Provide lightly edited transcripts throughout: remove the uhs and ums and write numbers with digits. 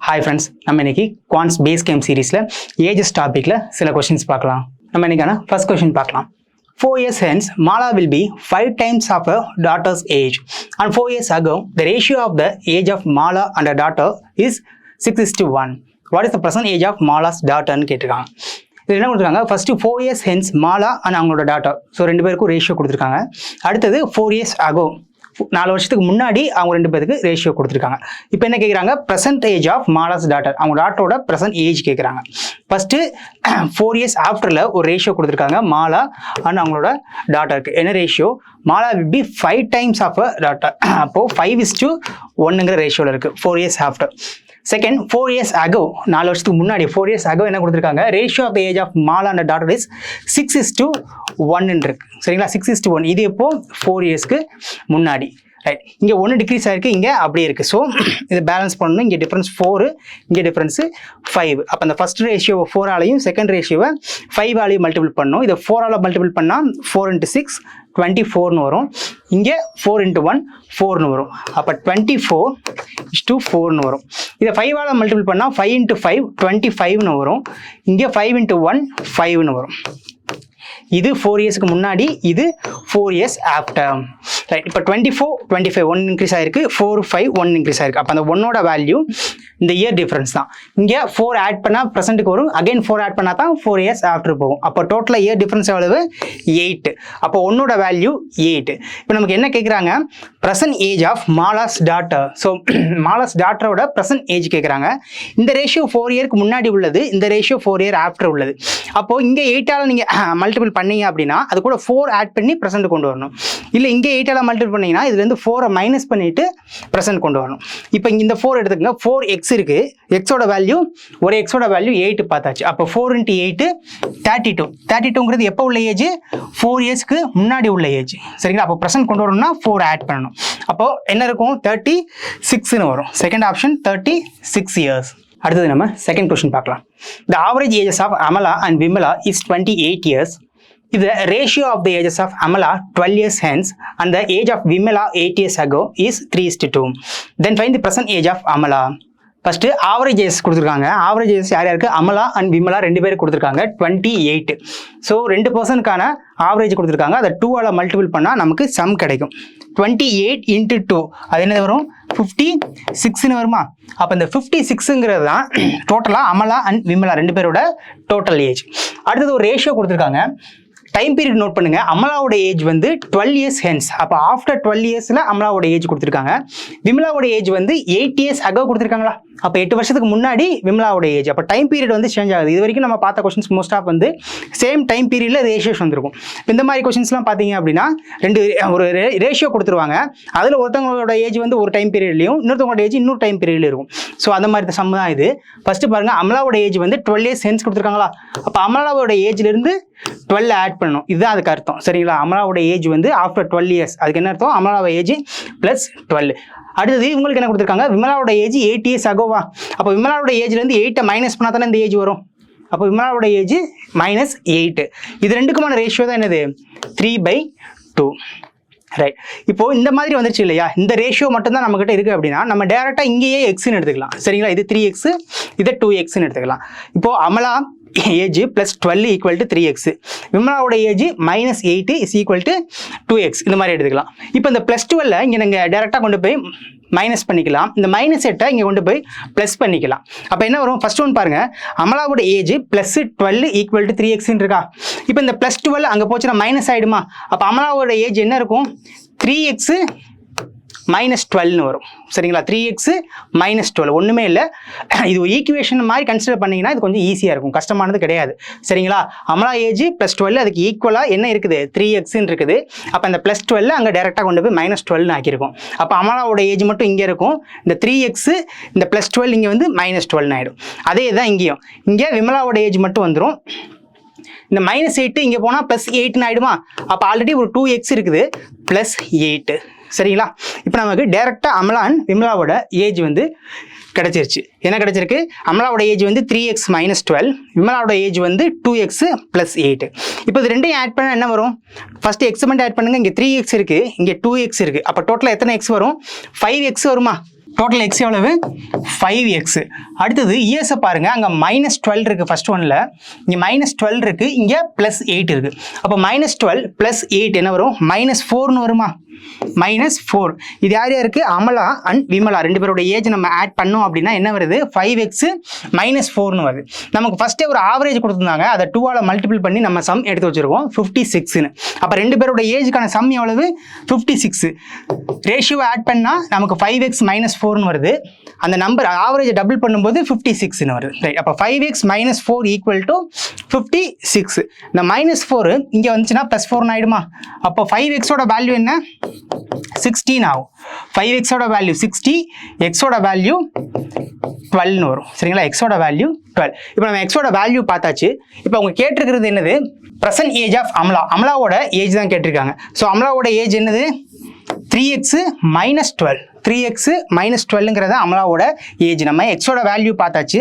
Hi friends, நம்ம இன்னைக்கு Quants Base Game Seriesல Ages topicல சில questions பார்க்கலாம். நம்ம இன்னைக்கான first question பார்க்கலாம். 4 years hence, Mala will be 5 times of her daughter's age. And 4 years ago, the ratio of the age of Mala and her daughter is 6:1. What is the present age of Mala's daughter ன்னு கேட்டிருக்காங்க. இது என்ன கொடுத்துருக்காங்க? First 4 years hence Mala and அவங்களோட daughter, so ரெண்டு பேருக்கும் ratio கொடுத்துருக்காங்க. அடுத்தது 4 years ago, 4 வருஷத்துக்கு முன்னாடி அவங்க ரெண்டு பேருக்கு ரேஷியோ கொடுத்துருக்காங்க. இப்போ என்ன கேட்குறாங்க? Present age of Mala's daughter, அவங்க டாட்டரோட ப்ரெசென்ட் ஏஜ் கேட்குறாங்க. ஃபர்ஸ்ட் 4 years ஆஃப்டரில் ஒரு ரேஷியோ கொடுத்துருக்காங்க மாலா அண்ட் அவங்களோட டாட்டருக்கு. என்ன ரேஷியோ? Mala will be 5 times of a daughter. அப்போது 5:1ங்கிற ரேஷியோவில் இருக்குது 4 years after. Second 4 years ago, 4 வருஷத்துக்கு முன்னாடி 4 years ago என்ன கொடுத்துருக்காங்க? Ratio of the age of Mala and daughter is 6:1 இருக்கு. சரிங்களா? 6:1. இது எப்போ? 4 yearsக்கு முன்னாடி. ரைட், இங்கே 1 டிக்ரீஸ் ஆயிருக்கு, இங்கே அப்படியே இருக்குது. ஸோ இது பேலன்ஸ் பண்ணணும். இங்கே டிஃப்ரென்ஸ் 4, இங்கே டிஃப்ரென்ஸு 5. அப்போ அந்த ஃபர்ஸ்ட் ரேஷியோவை 4ஆலையும் செகண்ட் ரேஷியோவை 5ஆலையும் மல்டிபிள் பண்ணணும். இதை 4ஆல் மல்டிபிள் பண்ணால் 4 × 6 24ன்னு வரும். இங்கே 4 × 1 4ன்னு வரும். அப்போ 24:4ன்னு வரும். இதை 5ஆல் மல்டிபிள் பண்ணால் 5 × 5 25ன்னு வரும். இங்கே 5 × 1 5ன்னு வரும். இது 4 yearsக்கு முன்னாடி, இது 4 years ஆஃப்டர். ரைட், இப்போ 24 25 1 இன்க்ரீஸ் ஆயிருக்கு, 4 5 1 இன்க்ரீஸ் ஆயிருக்கு. அப்போ அந்த 1ஓட வேல்யூ இந்த இயர் டிஃபரன்ஸ் தான். இங்கே 4 ஆட் பண்ணால் ப்ரெசென்ட்டுக்கு வரும், அகைன் 4 ஆட் பண்ணால் தான் 4 years ஆஃப்டர் போகும். அப்போ டோட்டலாக இயர் டிஃபரன்ஸ் எவ்வளவு? 8. அப்போ 1ஓட வேல்யூ 8. இப்போ நமக்கு என்ன கேட்குறாங்க? Present age of Mala's daughter. So Mala's டாட்டரோட ப்ரெசன்ட் ஏஜ் கேட்குறாங்க. இந்த ரேஷியோ 4 yearsக்கு முன்னாடி உள்ளது, இந்த ரேஷியோ 4 year ஆஃப்டர் உள்ளது. அப்போது இங்கே 8ஆல் நீங்கள் மல்டிபிள் பண்ணீங்க அப்படின்னா அது கூட 4 ஆட் பண்ணி ப்ரெசென்ட் கொண்டு வரணும். இல்லை இங்கே 8ஆல் மல்டிபிள் பண்ணிங்கன்னா இதுலேருந்து 4 மைனஸ் பண்ணிவிட்டு ப்ரெசென்ட் கொண்டு வரணும். இப்போ இங்கே இந்த 4 எடுத்துக்கங்க. 4x இருக்குது, எக்ஸோட வேல்யூ ஒரு எக்ஸோட வேல்யூ 8 பார்த்தாச்சு. அப்போ 4 × 8 32. 32ங்கிறது எப்போ உள்ள ஏஜ்? 4 yearsக்கு முன்னாடி உள்ள ஏஜ். சரிங்களா? அப்போ ப்ரெசென்ட் கொண்டு வரணும்னா 4 ஆட் பண்ணணும். அப்போ என்ன இருக்கும்? 36ன்னு வரும். Second option 36 years. அடுத்தது நம்ம செகண்ட் கொஸ்டின் பார்க்கலாம். The average ages of Amala and Vimala is 28 years. If the ratio of the ages of Amala 12 years hence and the age of Vimala 8 years ago is 3:2, then find the present age of Amala. First average age கொடுத்துருக்காங்க. Average age யார் யாருக்கு? Amala and Vimala ரெண்டு பேருக்கு கொடுத்துருக்காங்க 28. So 2 பர்சனுக்கான average கொடுத்துருக்காங்க. அதை 2ஆல் multiple பண்ணால் நமக்கு சம் கிடைக்கும். 28 × 2 அது என்ன வரும்? 56ன்னு வருமா? அப்போ இந்த 56ங்கிறது தான் டோட்டலாக அமலா அண்ட் விமலா ரெண்டு பேரோட டோட்டல் ஏஜ். அடுத்தது ஒரு ரேஷியோ கொடுத்துருக்காங்க. டைம் பீரியட் நோட் பண்ணுங்க. அமலாவோட ஏஜ் வந்து 12 years hence. அப்போ ஆஃப்டர் 12 yearsல அமலாவோட ஏஜ் கொடுத்துருக்காங்க. விமலாவோட ஏஜ் வந்து 8 years ago கொடுத்துருக்காங்களா? அப்போ 8 வருஷத்துக்கு முன்னாடி விமலாவோட ஏஜ். அப்போ டைம் பீரியட் வந்து சேஞ்ச் ஆகுது. இது வரைக்கும் நம்ம பார்த்த கொஸ்டின்ஸ் மோஸ்ட் ஆஃப் வந்து சேம் டைம் பீரியட்ல ரேஷியோஸ் வந்திருக்கும். இந்த மாதிரி கொஸ்டின்ஸ்லாம் பார்த்தீங்க அப்படின்னா ஒரு ரேஷியோ கொடுத்துருவாங்க. அதில் ஒருத்தவங்களோட ஏஜ் வந்து ஒரு டைம் பீரியட்லையும் இன்னொருத்தவங்களோட ஏஜ் இன்னொரு டைம் பீரியட்ல இருக்கும். ஸோ அந்த மாதிரி சம் தான் இது. ஃபர்ஸ்ட் பாருங்க, அமலாவோட ஏஜ் வந்து 12 years hence கொடுத்துருக்காங்களா? அப்போ அமலாவோட ஏஜ்லேருந்து 12 ஆட் பண்ணணும். இதுதான் அதுக்கு அர்த்தம். சரிங்களா? அமலாவோட ஏஜ் வந்து ஆஃப்டர் 12 years. அதுக்கு என்ன அர்த்தம்? அமலாவோட ஏஜ் ப்ளஸ் 12. அடுத்தது இவங்களுக்கு என்ன கொடுத்துருக்காங்க? விமலாவோட ஏஜ் 8 years agoவா? அப்போ விமலாவோட ஏஜ்லேருந்து 8 மைனஸ் பண்ணால் தானே இந்த ஏஜ் வரும். அப்போ விமலாவோட ஏஜ் -8. இது ரெண்டுக்குமான ரேஷியோ தான் என்னது? 3/2. ரைட், இப்போ இந்த மாதிரி வந்துருச்சு இல்லையா? இந்த ரேஷியோ மட்டும் தான் நம்மகிட்ட இருக்குது அப்படின்னா நம்ம டேரெக்டாக இங்கேயே எக்ஸ்ன்னு எடுத்துக்கலாம். சரிங்களா? இது 3x, இதை 2xன்னு எடுத்துக்கலாம். இப்போது Amala age +12 = 3x, விமலாவோட age -8 = 2x, இந்த மாதிரி எடுத்துக்கலாம். இப்போ இந்த +12 இங்கே நீங்கள் டேரெக்டாக கொண்டு போய் மைனஸ் பண்ணிக்கலாம். இந்த -8 இங்கே கொண்டு போய் ப்ளஸ் பண்ணிக்கலாம். அப்போ என்ன வரும்? ஃபர்ஸ்ட் ஒன் பாருங்க, அமலாவோட ஏஜ் +12 = 3xன்னு இருக்கா? இப்போ இந்த +12 அங்கே போச்சுன்னா மைனஸ் ஆகிடுமா? அப்போ அமலாவோட ஏஜ் என்ன இருக்கும்? 3x -12ன்னு வரும். சரிங்களா? 3x -12 ஒன்றுமே இல்லை. இது ஈக்குவேஷன் மாதிரி கன்சிடர் பண்ணிங்கன்னா இது கொஞ்சம் ஈஸியாக இருக்கும், கஷ்டமானது கிடையாது. சரிங்களா? அமலா ஏஜ் +12 அதுக்கு ஈக்குவலாக என்ன இருக்குது? 3xன்னு இருக்குது. அப்போ அந்த +12 அங்கே டேரெக்டாக கொண்டு போய் -12ன்னு ஆக்கியிருக்கும். அப்போ அமலாவோட ஏஜ் மட்டும் இங்கே இருக்கும். இந்த 3x இந்த +12 இங்கே வந்து -12ன்னு ஆகிடும். அதே தான் இங்கேயும். இங்கே விமலாவோட ஏஜ் மட்டும் வந்துடும். இந்த -8 இங்கே போனால் +8ன்னு ஆகிடுமா? அப்போ ஆல்ரெடி ஒரு 2x இருக்குது, +8. சரிங்களா? இப்போ நமக்கு டேரெக்டாக அமலா அண்ட் விமலாவோட ஏஜ் வந்து கிடச்சிருச்சு. என்ன கிடச்சிருக்கு? அமலாவோட ஏஜ் வந்து 3x -12, விமலாவோட ஏஜ் வந்து 2x +8. இப்போ இது ரெண்டையும் ஆட் பண்ணால் என்ன வரும்? ஃபர்ஸ்ட் எக்ஸ் மட்டும் ஆட் பண்ணுங்க. இங்கே 3x இருக்குது, இங்கே 2x இருக்குது. அப்போ டோட்டலாக எத்தனை எக்ஸ் வரும்? 5x வருமா? டோட்டல் எக்ஸ் எவ்வளவு 5x. அடுத்தது இயர்ஸை பாருங்க, அங்கே -12 இருக்கு ஃபர்ஸ்ட் ஒன்ல, இங்கே -12 இருக்கு, இங்கே +8 இருக்கு. அப்போ -12 + 8 என்ன வரும்? -4ன்னு வருமா? -4. இது யார் யாருக்கு? அமலா அண்ட் விமலா ரெண்டு பேரோட ஏஜ் நம்ம ஆட் பண்ணோம் அப்படின்னா என்ன வருது? 5x -4ன்னு வருது. நமக்கு ஃபர்ஸ்டே ஒரு ஆவரேஜ் கொடுத்துருந்தாங்க, அதை 2ஆல் மல்டிபிள் பண்ணி நம்ம சம் எடுத்து வச்சிருக்கோம் 56ன்னு. அப்போ ரெண்டு பேரோட ஏஜுக்கான சம் எவ்வளவு? 56. ரேஷியோவை ஆட் பண்ணால் நமக்கு 5x -4ன்னு வருது. அந்த நம்பர் ஆவரேஜ் டபுள் பண்ணும்போது 56ன்னு வருது. ரைட், அப்போ 5x -4 = 56. இந்த -4 இங்கே வந்துச்சுன்னா +4 ஆயிடுமா? அப்போ 5xோட வேல்யூ என்ன? 16 ஆகும். 5xோட வேல்யூ 60, xோட வேல்யூ 12ன்னு வரும். சரிங்களா? xோட வேல்யூ 12. இப்போ நம்ம xோட வேல்யூ பார்த்தாச்சு. இப்போ அவங்க கேட்டிருக்கிறது என்னது? Present age of Amala. அமலாவோட ஏஜ் தான் கேட்டிருக்காங்க. ஸோ அமலாவோட ஏஜ் என்னது? 3x -12. 3x -12ங்கிறத அமலாவோட age. நம்ம எக்ஸோட வேல்யூ பார்த்தாச்சு.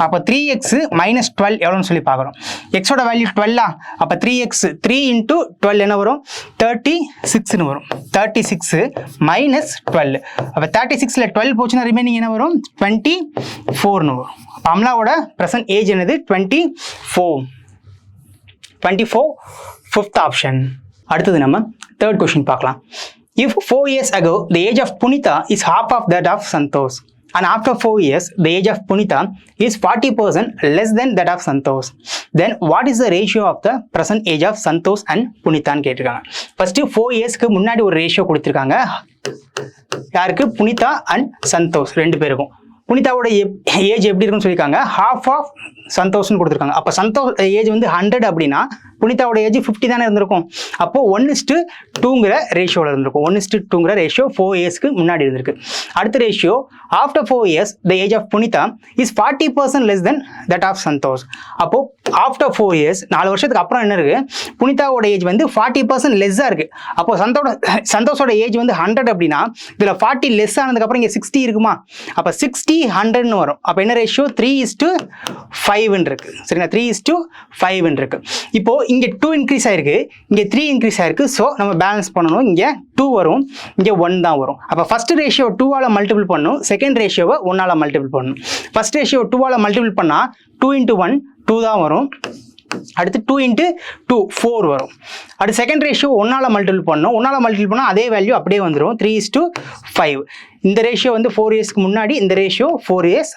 அப்போ 3x -12 எவ்வளோன்னு சொல்லி பார்க்குறோம். எக்ஸோட வேல்யூ 12. அப்போ 3x 3 × 12 என்ன வரும்? 36ன்னு வரும். 36 -12. அப்போ 36ல் 12 போச்சுன்னா ரிமைனிங் என்ன வரும்? 24ன்னு வரும். அப்போ அமலாவோட ப்ரெசன்ட் ஏஜ் என்னது? 24. 24 ஃபிஃப்த் ஆப்ஷன். அடுத்தது நம்ம தேர்ட் கொஸ்டின் பார்க்கலாம். If 4 years ago the age of Punitha is half of that of Santosh, and after 4 years the age of Punitha is 40% less than that of Santosh, then what is the ratio of the present age of Santosh and Punitha ன்னு கேட்டிருக்காங்க. First 4 இயர்ஸ்க்கு முன்னாடி ஒரு ratio கொடுத்துருக்காங்க. யாருக்கு? Punitha and Santhosh ரெண்டு பேருக்கும். புனிதாவோட age எப்படி இருக்குன்னு சொல்லியிருக்காங்க? half of சந்தோஷ்னு கொடுத்துருக்காங்க. அப்போ சந்தோஷ் ஏஜ் வந்து 100 அப்படின்னா புனிதாவோட ஏஜ் 50 தானே இருந்திருக்கும். அப்போ 1:2ங்கிற ரேஷியோவில் இருந்திருக்கும். 1:2ங்கிற ரேஷியோ 4 இயர்ஸ்க்கு முன்னாடி இருந்திருக்கு. அடுத்த ratio after 4 years the age of Punitha is 40% less than that of Santhosh. அப்போ ஆஃப்டர் 4 இயர்ஸ் 4 வருஷத்துக்கு அப்புறம் என்ன இருக்கு? புனிதாவோட ஏஜ் வந்து 40% லெஸ்ஸாக இருக்கு. அப்போ சந்தோஷோட ஏஜ் வந்து 100 அப்படின்னா இதில் 40 லெஸ் ஆனதுக்கப்புறம் இங்கே 60 இருக்குமா? அப்போ 60 100ன்னு வரும். அப்போ என்ன ரேஷியோ? 3:5 இருக்கு. சரிங்களா? 3:5 இருக்கு. இப்போ இங்கே 2 இன்க்ரீஸ் ஆயிருக்கு, இங்கே 3 இன்க்ரீஸ் ஆயிருக்கு. ஸோ நம்ம பேலன்ஸ் பண்ணணும். இங்கே 2 வரும், இங்கே 1 தான் வரும். அப்போ ஃபர்ஸ்ட் ரேஷியோ 2ஆல் மல்டிபிள் பண்ணணும், செகண்ட் ரேஷியோவை 1ஆல் மல்டிபிள் பண்ணணும். ஃபர்ஸ்ட் ரேஷியோ 2ஆல் மல்டிபிள் பண்ணால் 2 × 1 2 தான் வரும். அடுத்து 2 × 2 4 வரும். அடுத்து செகண்ட் ரேஷியோ 1ஆல் மல்டிபிள் பண்ணணும். 1ஆல் மல்டிபிள் பண்ணால் அதே வேல்யூ அப்படியே வந்துடும், 3:5. இந்த ரேஷியோ வந்து 4 இயர்ஸ்க்கு முன்னாடி, இந்த ரேஷியோ 4 இயர்ஸ்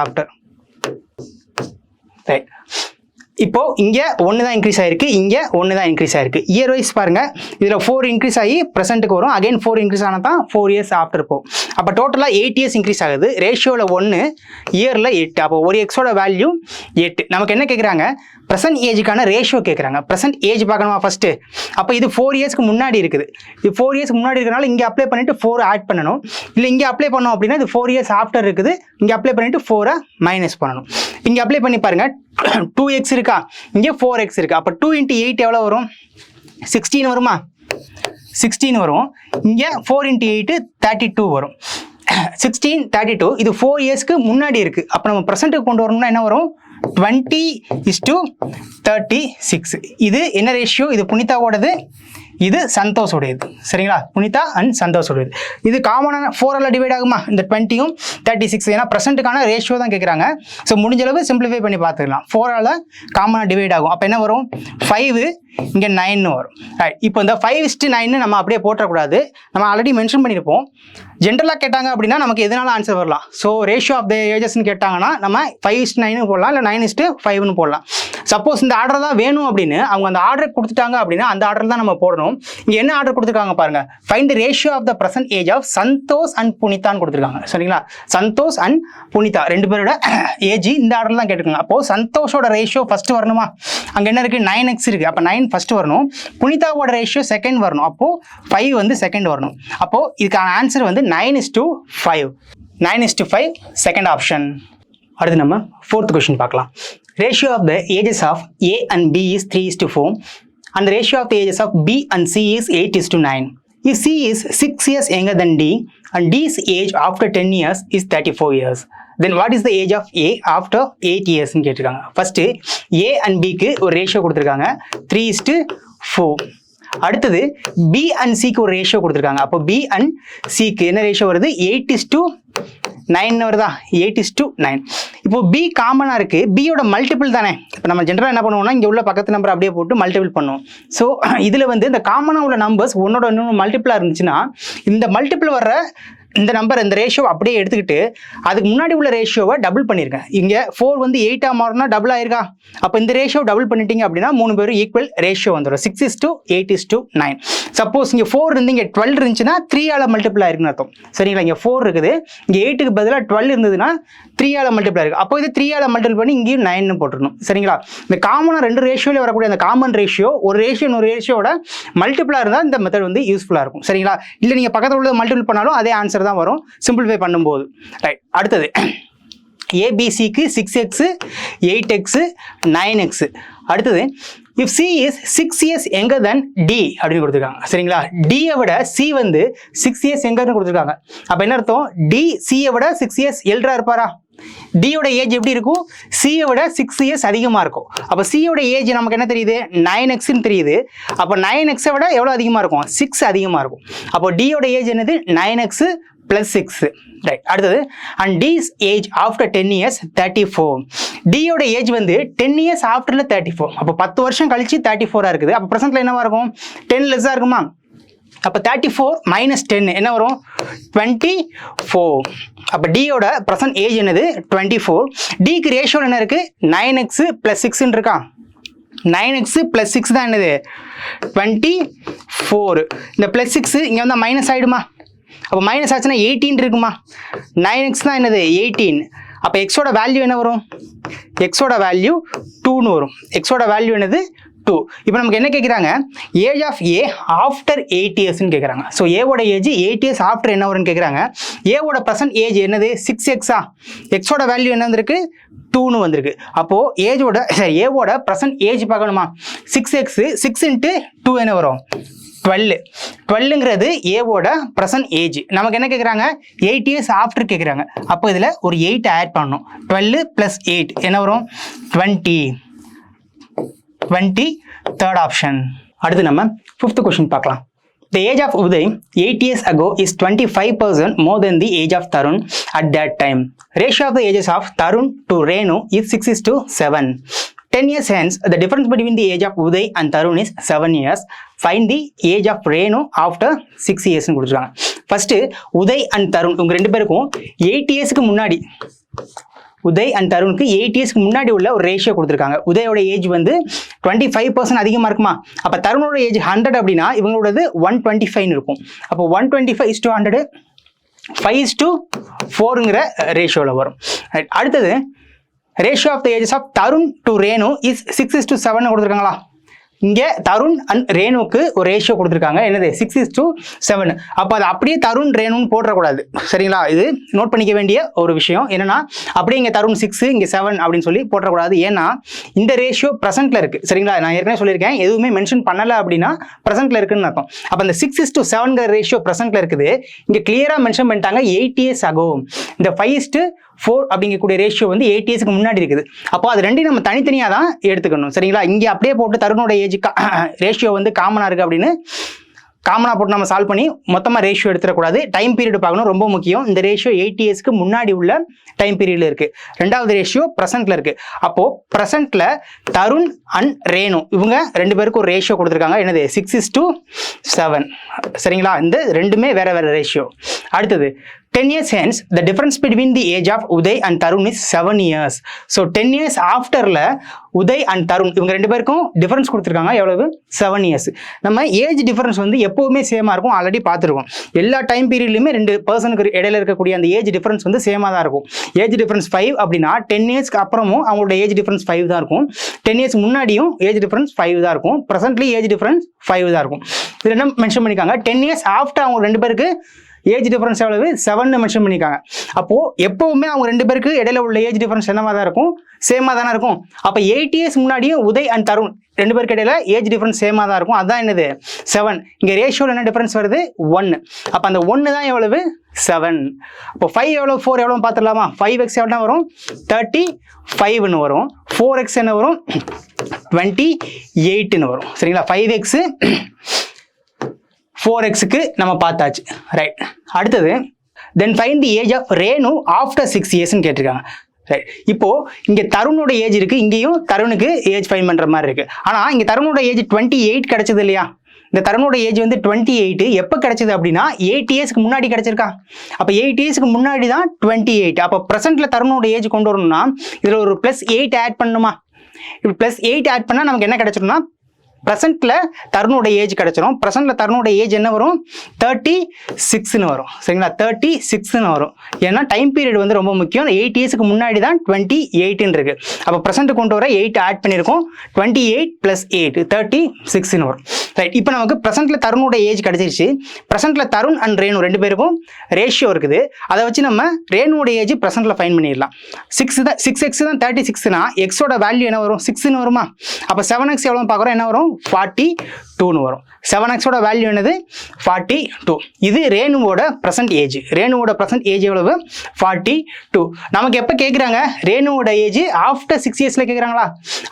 ஆஃப்டர். ரைட். இப்போ இங்கே 1 தான் இன்க்ரீஸ் ஆயிருக்கு, இங்கே 1 தான் இன்க்ரீஸ் ஆயிருக்கு. இயர் வைஸ் பாருங்க, இதில் 4 இன்க்ரீஸ் ஆகி ப்ரெசென்ட்டுக்கு வரும். அகைன் 4 இன்க்ரீஸ் ஆனால் தான் 4 இயர்ஸ் ஆஃப்டர் போகும். அப்போ டோட்டலாக 8 இயர்ஸ் இன்க்ரீஸ் ஆகுது. ரேஷியோவில் 1, இயரில் 8. அப்போ ஒரு எக்ஸோட வேல்யூ 8. நமக்கு என்ன கேட்குறாங்க? ப்ரெசென்ட் ஏஜுக்கான ரேஷியோ கேட்குறாங்க. ப்ரெசென்ட் ஏஜ் பார்க்கணுமா ஃபர்ஸ்ட்டு? அப்போ இது 4 இயர்ஸ்க்கு முன்னாடி இருக்குது. இது 4 இயர்ஸ்க்கு முன்னாடி இருக்கிறனால இங்கே அப்ளை பண்ணிட்டு 4 ஆட் பண்ணணும். இல்லை இங்கே அப்ளை பண்ணோம் அப்படின்னா இது 4 இயர்ஸ் ஆஃப்டர் இருக்குது, இங்கே அப்ளை பண்ணிட்டு 4 மைனஸ் பண்ணணும். இங்கே அப்ளை பண்ணி பாருங்க, 2x இருக்கா, இங்கே 4x இருக்கு. அப்போ 2 × 8 எவ்வளோ வரும்? 16 வருமா? 16 வரும். இங்கே 4 × 8 32 வரும். 16 32. இது 4 இயர்ஸ்க்கு முன்னாடி இருக்கு. அப்போ நம்ம ப்ரெசென்ட்டுக்கு கொண்டு வரணும்னா என்ன வரும்? 20:36. இது என்ன ரேஷியோ? இது புனிதாவோடது, இது சந்தோஷோடையது. சரிங்களா? புனிதா அண்ட் சந்தோஷோடையது. இது காமனான 4ஆல் டிவைட் ஆகுமா? இந்த 20யும் 36. ஏன்னா ப்ரெசென்ட்டுக்கான ரேஷியோ தான் கேட்குறாங்க. ஸோ முடிஞ்ச அளவு சிம்பிளிஃபை பண்ணி பார்த்துக்கலாம். 4ஆல் காமனாக டிவைட் ஆகும். அப்போ என்ன வரும்? 5, இங்கே 9 வரும். ரைட். இப்போ இந்த 5:9 நம்ம அப்படியே போட்டக்கூடாது. நம்ம ஆல்ரெடி மென்ஷன் பண்ணியிருப்போம். ஜென்ரலாக கேட்டாங்க அப்படின்னா நமக்கு எதனால ஆன்சர் வரலாம். ஸோ ரேஷியோ ஆஃப் த ஏஜஸ்ன்னு கேட்டாங்கன்னா நம்ம 5:9 போடலாம், இல்லை 9:5 போடலாம். சப்போஸ் இந்த ஆர்டர் தான் வேணும் அப்படின்னு அவங்க அந்த ஆர்டர் கொடுத்துட்டாங்க அப்படின்னா அந்த ஆர்டர் தான் நம்ம போடணும். இங்கே என்ன ஆர்டர் கொடுத்துருக்காங்க பாருங்க, find the ratio of the present age of Santhosh and புனிதான்னு கொடுத்துருக்காங்க. சரிங்களா? சந்தோஷ் அண்ட் புனிதா ரெண்டு பேரோட ஏஜ் இந்த ஆர்டர் தான் கேட்டுருக்காங்க. அப்போ சந்தோஷோட ரேஷியோ ஃபர்ஸ்ட் வரணுமா? அங்கே என்ன இருக்கு? 9x இருக்கு. அப்போ 9 ஃபர்ஸ்ட் வரணும். புனிதாவோட ரேஷியோ செகண்ட் வரணும். அப்போ 5 வந்து செகண்ட் வரணும். அப்போ இதுக்கான ஆன்சர் வந்து 9:5. 9:5 செகண்ட் ஆப்ஷன். அடுத்து நம்ம ஃபோர்த் கொஸ்டின் பார்க்கலாம். Ratio of the ages of A and B is 3:4 and the ratio of the ages of B and C is 8:9. If C is 6 years younger than D and D's age after 10 years is 34 years, then what is the age of A after 8 years ன்னு கேட்டிருக்காங்க. First A and Bக்கு ஒரு ratio கொடுத்துருக்காங்க 3:4. அடுத்தது B and சிக்கு ஒரு ratio கொடுத்துருக்காங்க. அப்போ பி அண்ட் சிக்கு என்ன ரேஷியோ வருது? 8:9 வருதா? 8:9. இப்போ பி காமனா இருக்கு, பியோட மல்டிபிள் தானே. இப்போ நம்ம ஜென்ரலா என்ன பண்ணுவோம்னா இங்க உள்ள பக்கத்து நம்பர் அப்படியே போட்டு மல்டிபிள் பண்ணுவோம். ஸோ இதுல வந்து இந்த காமனா உள்ள நம்பர்ஸ் ஒன்னோட இன்னொன்று மல்டிபிளா இருந்துச்சுன்னா இந்த மல்டிபிள் வர்ற இந்த நம்பர் இந்த ரேஷியோ அப்படியே எடுத்துக்கிட்டு அதுக்கு முன்னாடி உள்ள ரேஷியோவை டபுள் பண்ணியிருக்கேன். இங்கே 4 வந்து 8 மாறினா டபுள் ஆயிருக்கா? அப்போ இந்த ரேஷியோ டபுள் பண்ணிட்டீங்க அப்படின்னா 3 பேரும் ஈக்குவல் ரேஷியோ வந்துடும். 6:8:9. சப்போஸ் இங்கே 4 இருந்து இங்கே 12 இருந்துச்சுன்னா 3ஆல மல்டிபிள் ஆயிருக்குன்னு அர்த்தம். சரிங்களா? இங்கே 4 இருக்குது, இங்கே 8க்கு பதிலாக 12 இருந்ததுன்னா 3ஆல மல்டிபிள் ஆயிருக்கு. அப்போ இது 3ஆல மல்டிபிள் பண்ணி இங்கேயும் 9 போட்டுருணும். சரிங்களா? இந்த காமனாக 2 ரேஷியோவில் வரக்கூடிய அந்த காமன் ரேஷியோ ஒரு ரேஷியோ இன்னொரு ரேஷியோட மல்டிபிளாக இருந்தால் இந்த மெத்தட் வந்து யூஸ்ஃபுல்லாக இருக்கும். சரிங்களா? இல்லை நீங்கள் பக்கத்தில் உள்ள மல்டிபிள் பண்ணாலும் அதே ஆன்சர் தான் வரும் சிம்பிளிஃபை பண்ணும்போது. ரைட், அடுத்தது ஏபிசிக்கு 6x 8x 9x. அடுத்தது if c is 6 years younger than d அப்படின்னு கொடுத்துருக்காங்க. சரிங்களா? d-யை விட c வந்து 6 years younger கொடுத்துருக்காங்க. அப்போ என்ன அர்த்தம்? d c-யை விட 6 years எல்டரா இருப்பாரா? d-யோட ஏஜ் எப்படி இருக்கும்? c-யை விட 6 years அதிகமாக இருக்கும். அப்போ c-யோட ஏஜ் நமக்கு என்ன தெரியுது? 9x தெரியுது. அப்போ 9x-ஐ விட எவ்வளோ அதிகமாக இருக்கும்? 6 அதிகமாக இருக்கும். அப்போ d-யோட ஏஜ் என்னது? 9x + 6. ரைட், அடுத்தது and d's age after 10 years 34. d-யோட ஏஜ் வந்து 10 years ஆஃப்டர்ல 34. அப்போ 10 வருஷம் கழிச்சு 34 இருக்குது. அப்போ ப்ரெசென்ட்ல என்னவா இருக்கும்? 10 லெஸ்ஸாக இருக்குமா? அப்போ 34 - 10 என்ன வரும்? 24. அப்போ d-யோட ப்ரெசென்ட் ஏஜ் என்னது? 24. d-க்கு ரேஷியோ என்ன இருக்கு? 9x + 6 இருக்கா? 9x + 6 தான் என்னது? 24. இந்த +6 இங்கே வந்தால் மைனஸ் ஆகிடுமா? அப்போ மைனஸ் ஆச்சுன்னா 18 இருக்குமா? 9x தான் என்னது? 18. அப்போ எக்ஸோட வேல்யூ என்ன வரும்? எக்ஸோட வேல்யூ 2ன்னு வரும். எக்ஸோட வேல்யூ என்னது? 2. இப்போ நமக்கு என்ன கேட்குறாங்க? ஏஜ் ஆஃப் ஏ ஆஃப்டர் 8 இயர்ஸ்ன்னு கேட்குறாங்க. ஸோ ஏவோட ஏஜ் 8 இயர்ஸ் ஆஃப்டர் என்ன வரும்னு கேட்குறாங்க. ஏவோட ப்ரெசென்ட் ஏஜ் என்னது? 6x-ஆ? எக்ஸோட வேல்யூ என்ன வந்திருக்கு? 2ன்னு வந்திருக்கு. அப்போ ஏஜோட ஏவோட ப்ரெசென்ட் ஏஜ் பார்க்கணுமா? 6x 6 × 2 என்ன வரும்? 12. 12ங்கிறது ஏவோட ப்ரெசென்ட் ஏஜ். நமக்கு என்ன கேட்குறாங்க? 8 இயர்ஸ் ஆஃப்டர் கேட்குறாங்க. அப்போ இதில் ஒரு 8 ஆட் பண்ணணும். 12 + 8 என்ன வரும்? 20. 20 தேர்ட் ஆப்ஷன். அடுத்து நம்ம 5th கொஸ்டின் பார்க்கலாம். The age of Uday 8 years ago is 25% more than the age of Tarun at that time. Ratio of the ages of Tarun to Renu is 6:7. 10 years hence, the difference between the age of Uday and Tarun is 7 years. Find the age of Renu after 6 years. First, Uday and Tarun இவங்க ரெண்டு பேருக்கும் 8 இயர்ஸ்க்கு முன்னாடி Uday and தருணுக்கு 8 இயர்ஸ்க்கு முன்னாடி உள்ள ஒரு ratio கொடுத்துருக்காங்க. உதயோட ஏஜ் வந்து 25% அதிகமாக இருக்குமா? அப்போ தருணோட ஏஜ் 100 அப்படின்னா இவங்களோடது 125 இருக்கும். அப்போ 125:100 5:4ங்கிற ரேஷியோவில் வரும். அடுத்தது ratio of the ages of Tarun to Renu is 6:7 கொடுத்துருக்காங்களா? இங்கே தருண் அண்ட் ரேணுக்கு ஒரு ரேஷியோ கொடுத்துருக்காங்க. என்னது? 6:7. அப்போ அது அப்படியே தருண் ரேணுன்னு போடக்கூடாது. சரிங்களா? இது நோட் பண்ணிக்க வேண்டிய ஒரு விஷயம். என்னன்னா அப்படியே இங்கே தருண் 6 இங்கே 7 அப்படின்னு சொல்லி போடக்கூடாது. ஏன்னா இந்த ரேஷியோ ப்ரெசென்ட்ல இருக்கு. சரிங்களா? நான் ஏற்கனவே சொல்லியிருக்கேன், எதுவுமே மென்ஷன் பண்ணலை அப்படின்னா ப்ரெசென்ட்ல இருக்குன்னு அர்த்தம். அப்போ அந்த 6:7ங்கிற ரேஷியோ ப்ரெசென்ட்ல இருக்குது. இங்கே கிளியராக மென்ஷன் பண்ணிட்டாங்க 8 இயர்ஸ் ஆகும். இந்த 5:4 அப்படிங்கக்கூடிய ரேஷியோ வந்து 8 இயர்ஸ்க்கு முன்னாடி இருக்குது. அப்போ அது ரெண்டையும் நம்ம தனித்தனியாக தான் எடுத்துக்கணும். சரிங்களா? இங்கே அப்படியே போட்டு தருணோட ஏஜ் ரேஷியோ வந்து காமனாக இருக்குது அப்படின்னு காமனாக போட்டு நம்ம சால்வ் பண்ணி மொத்தமாக ரேஷியோ எடுத்துடக்கூடாது. டைம் பீரியட் பார்க்கணும், ரொம்ப முக்கியம். இந்த ரேஷியோ 8 இயர்ஸ்க்கு முன்னாடி உள்ள டைம் பீரியட்ல இருக்கு. ரெண்டாவது ரேஷியோ ப்ரெசென்ட்ல இருக்கு. அப்போ ப்ரெசென்ட்ல தருண் அண்ட் ரேணு இவங்க ரெண்டு பேருக்கு ஒரு ரேஷியோ கொடுத்துருக்காங்க. என்னது? 6:7. சரிங்களா? இந்த ரெண்டுமே வேற வேற ரேஷியோ. அடுத்தது 10 years hence, the difference between the age of Uday and Tarun is 7 years. So 10 years afterல உதய் அண்ட் தருண் இவங்க ரெண்டு பேருக்கும் டிஃபரன்ஸ் கொடுத்துருக்காங்க. எவ்வளவு? 7 years. நம்ம ஏஜ் டிஃபரன்ஸ் வந்து எப்போவுமே சேமாக இருக்கும். ஆல்ரெடி பார்த்துருக்கோம். எல்லா டைம் பீரியட்லையுமே 2 பர்சனுக்கு இடையில இருக்கக்கூடிய அந்த ஏஜ் டிஃபரன்ஸ் வந்து சேமாக தான் இருக்கும். ஏஜ் டிஃபரன்ஸ் 5 அப்படின்னா 10 இயர்ஸ்க்கு அப்புறமும் அவங்களோட ஏஜ் டிஃபரன்ஸ் 5 தான் இருக்கும். 10 இயர்ஸ் முன்னாடியும் ஏஜ் டிஃபரன்ஸ் 5 தான் இருக்கும். ப்ரெசென்ட்லி ஏஜ் டிஃபரன்ஸ் 5 தான் இருக்கும். இது என்ன மென்ஷன் பண்ணிக்காங்க? 10 இயர்ஸ் ஆஃப்டர் அவங்க ரெண்டு பேருக்கு ஏஜ் டிஃபரன்ஸ் எவ்வளவு 7 மென்ஷன் பண்ணியிருக்காங்க. அப்போது எப்போவுமே அவங்க 2 பேருக்கு இடையில உள்ள ஏஜ் டிஃபரன்ஸ் என்னமா தான் இருக்கும், சேமாக தானே இருக்கும். அப்போ 8 years முன்னாடியும் உதய் அண்ட் தருண் 2 பேருக்கு இடையில ஏஜ் டிஃபரன்ஸ் சேமாக தான் இருக்கும். அதுதான் என்னது 7. இங்கே ரேஷியோவில் என்ன டிஃபரன்ஸ் வருது 1. அப்போ அந்த 1 தான் எவ்வளவு 7. அப்போ 5 எவ்வளோ 4 எவ்வளோ பார்த்துடலாமா. 5x எவ்வளோ வரும் 35ன்னு வரும். 4x என்ன வரும் 28ன்னு வரும். சரிங்களா. 5x 4xக்கு நம்ம பார்த்தாச்சு. ரைட். அடுத்தது then find the age of Renu after 6 yearsன்னு கேட்டிருக்காங்க. ரைட். இப்போ இங்கே தருணோட ஏஜ் இருக்கு, இங்கேயும் தருணுக்கு ஏஜ் ஃபைன் பண்ணுற மாதிரி இருக்கு. ஆனால் இங்கே தருணோட ஏஜ் 28 கிடைச்சது இல்லையா. இந்த தருணோட ஏஜ் வந்து 28 எப்போ கிடைச்சது அப்படின்னா 8 yearsக்கு முன்னாடி கிடைச்சிருக்கா. அப்போ 8 yearsக்கு முன்னாடி தான் 28. அப்போ ப்ரெசென்ட்ல தருணோட ஏஜ் கொண்டு வரணும்னா இதில் ஒரு +8 ஆட் பண்ணணுமா. இப்போ +8 ஆட் பண்ணால் நமக்கு என்ன கிடைச்சிரும்னா ப்ரெசென்ட்ல தருணோட ஏஜ் கிடைச்சிரும். ப்ரெசென்ட்ல தருணோட ஏஜ் என்ன வரும் 36ன்னு வரும். சரிங்களா. 36ன்னு வரும். ஏன்னா டைம் பீரியட் வந்து ரொம்ப முக்கியம். 8 yearsக்கு முன்னாடி தான் 28ன்னு இருக்கு. அப்போ ப்ரெசென்ட் கொண்டு வர 8 ஆட் பண்ணியிருக்கோம். 28 + 8 36ன்னு வரும். ரைட். இப்போ நமக்கு ப்ரெசென்ட்ல தருணோட ஏஜ் கிடைச்சிருச்சு. ப்ரெசென்ட்ல தருண் அண்ட் ரேணு 2 பேருக்கும் ரேஷியோ இருக்குது. அதை வச்சு நம்ம ரேணுவோட ஏஜ் ப்ரெசென்ட்ல ஃபைன் பண்ணிடலாம். 6x தான் 36னா எக்ஸோட வேல்யூ என்ன வரும் 6ன்னு வருமா. அப்போ 7x எவ்வளோ பார்க்குறோம் என்ன வரும் 42ன்னு வரும். 7xோட வேல்யூ என்னது 42. இது ரேணுவோட ப்ரெசென்ட் ஏஜ். ரேணுவோட ப்ரெசென்ட் ஏஜ் எவ்வளவு 42. நமக்கு எப்போ கேட்குறாங்க ரேணுவோட ஏஜ் ஆஃப்டர் 6 yearsல கேட்குறாங்களா.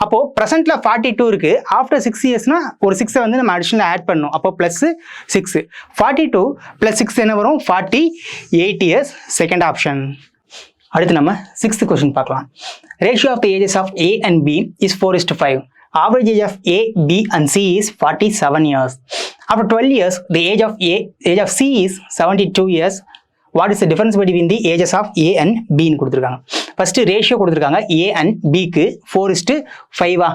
அப்போ ப்ரெசென்ட்ல 42 இருக்கு. ஆஃப்டர் 6 yearsனா ஒரு 6 வந்து நம்ம அடிஷனல் ஆட் பண்ணணும். அப்போ +6 42 + 6 என்ன வரும் 48 years. Second option. அடுத்து நம்ம 6th கொஸ்டின் பார்க்கலாம். Ratio of the ages of A and B is 4:5. Average age of A, B and C is 47 years. After 12 years, the age of C is 72 years. What is the difference between the ages of A and B ன்னு கொடுத்துருக்காங்க. First ratio கொடுத்துருக்காங்க A and Bக்கு 4:5.